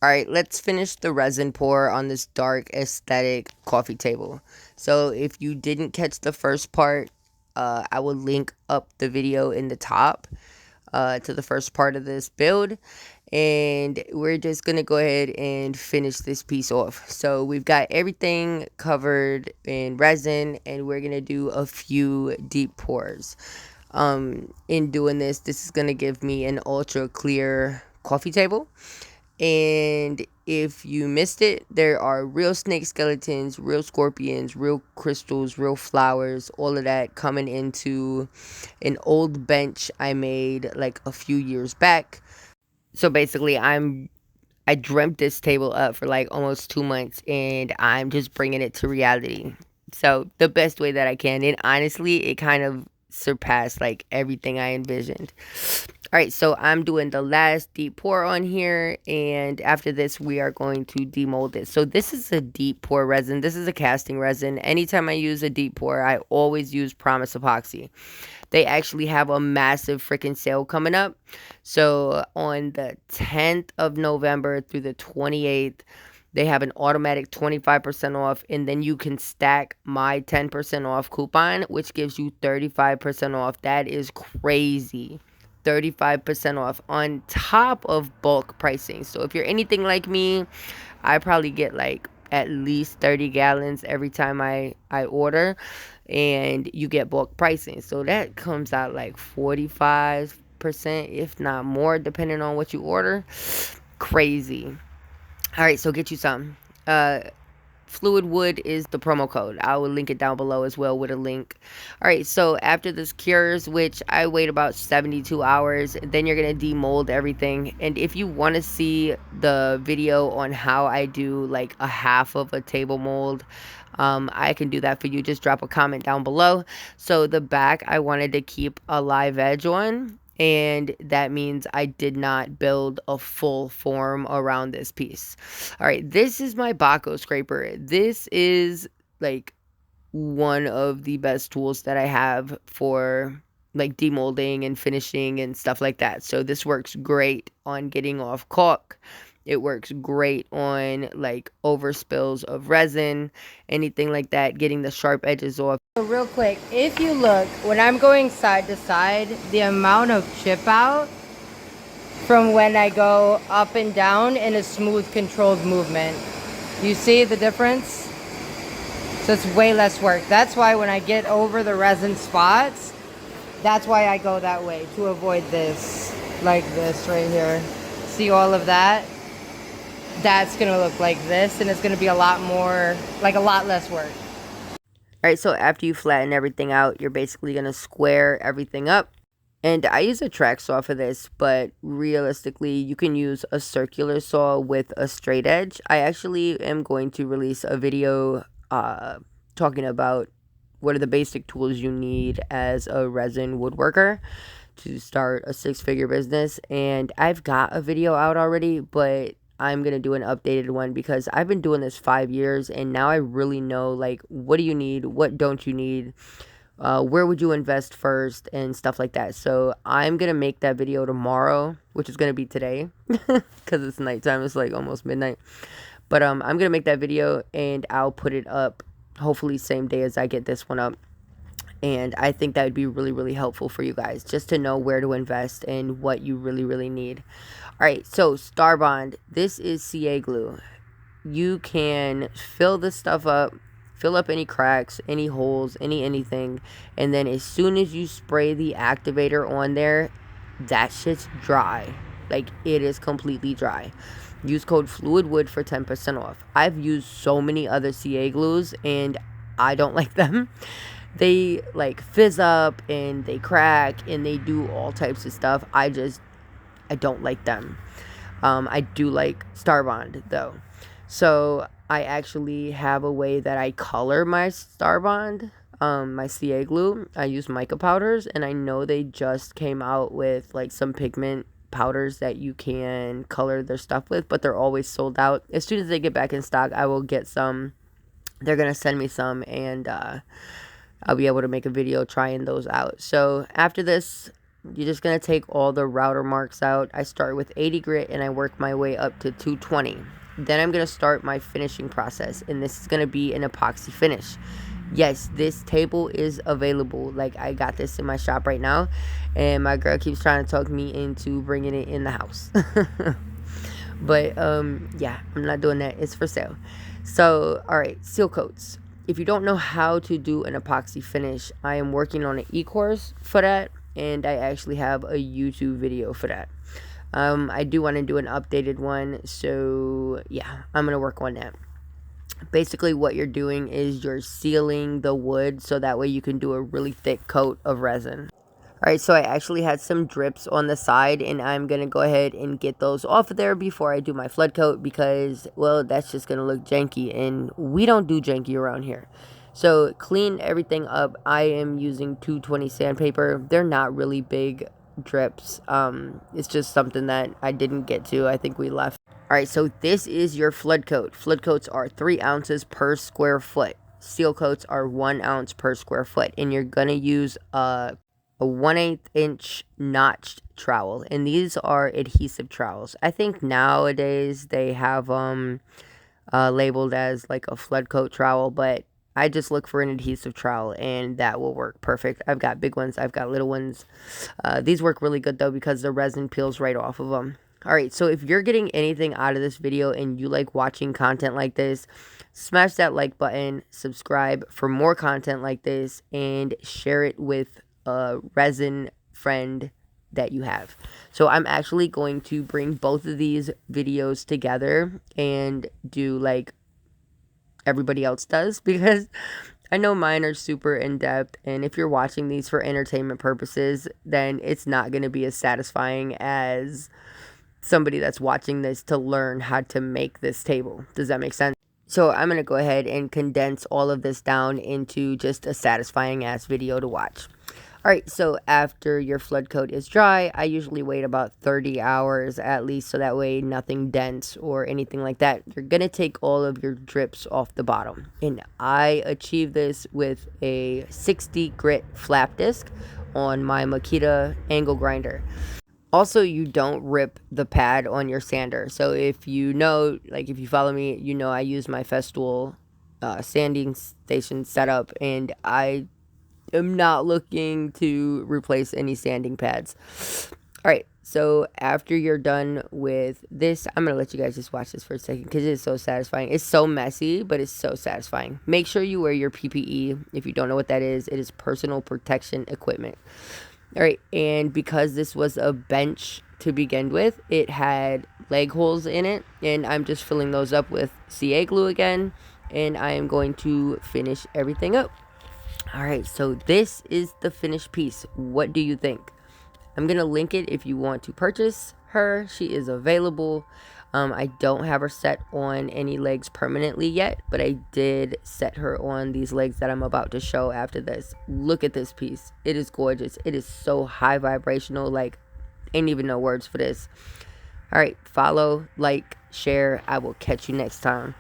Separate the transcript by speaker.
Speaker 1: Alright, let's finish the resin pour on this dark aesthetic coffee table. So if you didn't catch the first part, I will link up the video in the top to the first part of this build. And we're just going to go ahead and finish this piece off. So we've got everything covered in resin, and we're going to do a few deep pours. In doing this is going to give me an ultra clear coffee table. And if you missed it, there are real snake skeletons, real scorpions, real crystals, real flowers, all of that coming into an old bench I made like a few years back. So basically, I dreamt this table up for like almost 2 months, and I'm just bringing it to reality. So the best way that I can, and honestly, it kind of surpassed like everything I envisioned. All right, so I'm doing the last deep pour on here, and after this, we are going to demold it. So this is a deep pour resin. This is a casting resin. Anytime I use a deep pour, I always use Promise Epoxy. They actually have a massive freaking sale coming up. So on the 10th of November through the 28th, they have an automatic 25% off, and then you can stack my 10% off coupon, which gives you 35% off. That is crazy. 35% off on top of bulk pricing. So if you're anything like me, I probably get like at least 30 gallons every time I order, and you get bulk pricing. So that comes out like 45%, if not more, depending on what you order. Crazy. All right, so get you some. Fluid Wood is the promo code. I will link it down below as well with a link. All right, so after this cures, which I wait about 72 hours, then you're going to demold everything. And if you want to see the video on how I do like a half of a table mold, I can do that for you. Just drop a comment down below. So the back, I wanted to keep a live edge on, and that means I did not build a full form around this piece. All right, this is my Baco scraper. This is like one of the best tools that I have for like demolding and finishing and stuff like that. So this works great on getting off caulk. It works great on like overspills of resin, anything like that, getting the sharp edges off. So real quick, if you look, when I'm going side to side, the amount of chip out from when I go up and down in a smooth controlled movement, you see the difference? So it's way less work. That's why when I get over the resin spots, that's why I go that way, to avoid this, like this right here. See all of that? That's gonna look like this, and it's gonna be a lot more, like a lot less work. Alright, so after you flatten everything out, you're basically gonna square everything up. And I use a track saw for this, but realistically, you can use a circular saw with a straight edge. I actually am going to release a video talking about what are the basic tools you need as a resin woodworker to start a six-figure business. And I've got a video out already, but I'm going to do an updated one because I've been doing this 5 years, and now I really know, like, what do you need? What don't you need? Where would you invest first and stuff like that. So I'm going to make that video tomorrow, which is going to be today because it's nighttime. It's like almost midnight. But I'm going to make that video, and I'll put it up hopefully same day as I get this one up. And I think that would be really, really helpful for you guys just to know where to invest and what you really, really need. All right, so Starbond. This is CA glue. You can fill this stuff up, fill up any cracks, any holes, anything. And then as soon as you spray the activator on there, that shit's dry. Like, it is completely dry. Use code FLUIDWOOD for 10% off. I've used so many other CA glues, and I don't like them. They like fizz up and they crack and they do all types of stuff. I don't like them. I do like Starbond though. So I actually have a way that I color my Starbond, my CA glue. I use mica powders, and I know they just came out with like some pigment powders that you can color their stuff with, but they're always sold out. As soon as they get back in stock, I will get some. They're gonna send me some, and I'll be able to make a video trying those out. So after this, you're just going to take all the router marks out. I start with 80 grit and I work my way up to 220. Then I'm going to start my finishing process, and this is going to be an epoxy finish. Yes, this table is available. Like, I got this in my shop right now, and my girl keeps trying to talk me into bringing it in the house. But yeah, I'm not doing that. It's for sale. So, all right, seal coats. If you don't know how to do an epoxy finish, I am working on an e-course for that, and I actually have a YouTube video for that. I do want to do an updated one, so yeah, I'm going to work on that. Basically, what you're doing is you're sealing the wood so that way you can do a really thick coat of resin. Alright, so I actually had some drips on the side, and I'm going to go ahead and get those off of there before I do my flood coat because, well, that's just going to look janky, and we don't do janky around here. So, clean everything up. I am using 220 sandpaper. They're not really big drips. It's just something that I didn't get to. I think we left. Alright, so this is your flood coat. Flood coats are 3 ounces per square foot. Seal coats are 1 ounce per square foot, and you're going to use a 1/8 inch notched trowel, and these are adhesive trowels. I think nowadays they have labeled as like a flood coat trowel, but I just look for an adhesive trowel and that will work perfect. I've got big ones, I've got little ones. These work really good though because the resin peels right off of them. Alright, so if you're getting anything out of this video and you like watching content like this, smash that like button, subscribe for more content like this, and share it with a resin friend that you have. So I'm actually going to bring both of these videos together and do like everybody else does, because I know mine are super in-depth, and if you're watching these for entertainment purposes, then it's not going to be as satisfying as somebody that's watching this to learn how to make this table. Does that make sense? So I'm going to go ahead and condense all of this down into just a satisfying ass video to watch. Alright, so after your flood coat is dry, I usually wait about 30 hours at least, so that way nothing dents or anything like that. You're going to take all of your drips off the bottom. And I achieve this with a 60 grit flap disc on my Makita angle grinder. Also, you don't rip the pad on your sander. So if you know, like if you follow me, you know I use my FESTOOL sanding station setup, and I am not looking to replace any sanding pads. Alright, so after you're done with this, I'm going to let you guys just watch this for a second because it's so satisfying. It's so messy, but it's so satisfying. Make sure you wear your PPE. If you don't know what that is, it is personal protection equipment. Alright, and because this was a bench to begin with, it had leg holes in it, and I'm just filling those up with CA glue again, and I am going to finish everything up. Alright, so this is the finished piece. What do you think? I'm going to link it if you want to purchase her. She is available. I don't have her set on any legs permanently yet, but I did set her on these legs that I'm about to show after this. Look at this piece. It is gorgeous. It is so high vibrational, like, ain't even no words for this. Alright, follow, like, share. I will catch you next time.